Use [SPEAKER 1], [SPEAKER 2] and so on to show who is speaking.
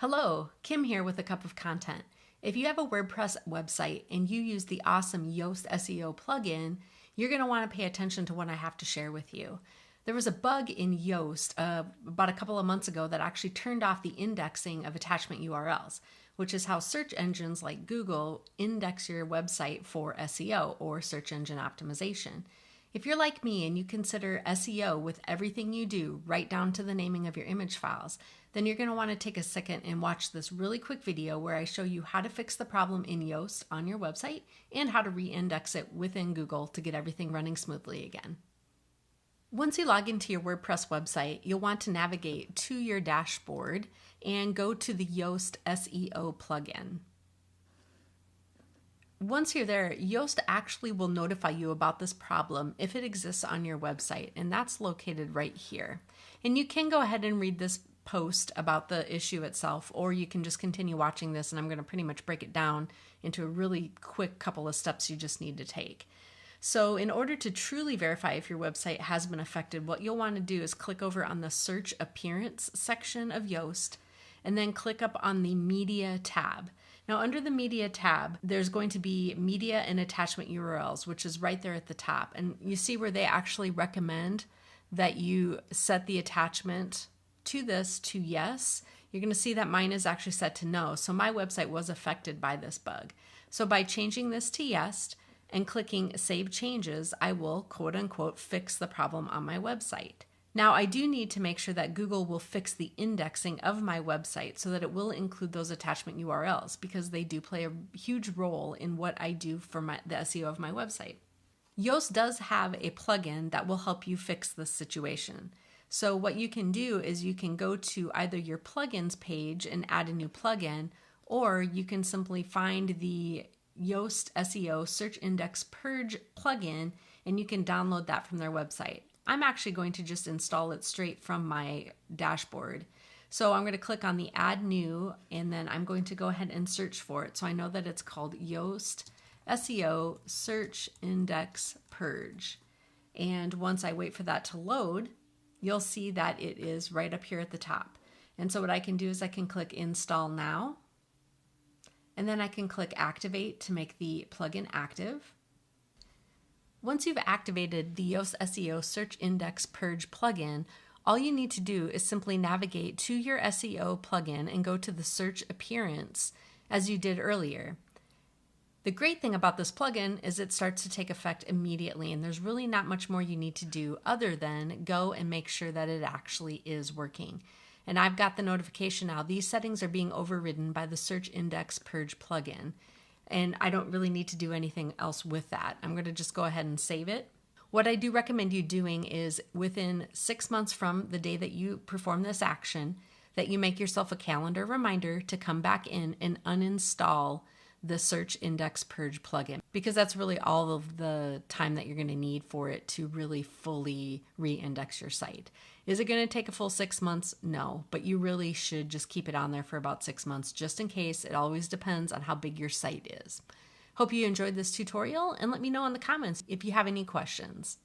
[SPEAKER 1] Hello, Kim here with a cup of content. If you have a WordPress website and you use the awesome Yoast SEO plugin, you're going to want to pay attention to what I have to share with you. There was a bug in Yoast about a couple of months ago that actually turned off the indexing of attachment URLs, which is how search engines like Google index your website for SEO or search engine optimization. If you're like me and you consider SEO with everything you do, right down to the naming of your image files, then you're going to want to take a second and watch this really quick video where I show you how to fix the problem in Yoast on your website and how to re-index it within Google to get everything running smoothly again. Once you log into your WordPress website, you'll want to navigate to your dashboard and go to the Yoast SEO plugin. Once you're there, Yoast actually will notify you about this problem if it exists on your website, and that's located right here. And you can go ahead and read this post about the issue itself, or you can just continue watching this, and I'm going to pretty much break it down into a really quick couple of steps you just need to take. So in order to truly verify if your website has been affected, what you'll want to do is click over on the Search Appearance section of Yoast, and then click up on the Media tab. Now under the Media tab, there's going to be Media and Attachment URLs, which is right there at the top. And you see where they actually recommend that you set the attachment to this to yes. You're going to see that mine is actually set to no. So my website was affected by this bug. So by changing this to yes and clicking Save Changes, I will quote unquote fix the problem on my website. Now, I do need to make sure that Google will fix the indexing of my website so that it will include those attachment URLs because they do play a huge role in what I do for the SEO of my website. Yoast does have a plugin that will help you fix this situation. So what you can do is you can go to either your plugins page and add a new plugin, or you can simply find the Yoast SEO Search Index Purge plugin and you can download that from their website. I'm actually going to just install it straight from my dashboard. So I'm going to click on the Add New, and then I'm going to go ahead and search for it. So I know that it's called Yoast SEO Search Index Purge. And once I wait for that to load, you'll see that it is right up here at the top. And so what I can do is I can click Install Now, and then I can click Activate to make the plugin active. Once you've activated the Yoast SEO Search Index Purge plugin, all you need to do is simply navigate to your SEO plugin and go to the Search Appearance as you did earlier. The great thing about this plugin is it starts to take effect immediately, and there's really not much more you need to do other than go and make sure that it actually is working. And I've got the notification now. These settings are being overridden by the Search Index Purge plugin. And I don't really need to do anything else with that. I'm going to just go ahead and save it. What I do recommend you doing is within 6 months from the day that you perform this action, that you make yourself a calendar reminder to come back in and uninstall the Search Index Purge plugin, because that's really all of the time that you're going to need for it to really fully re-index your site. Is it going to take a full 6 months? No, but you really should just keep it on there for about 6 months just in case. It always depends on how big your site is. Hope you enjoyed this tutorial, and let me know in the comments if you have any questions.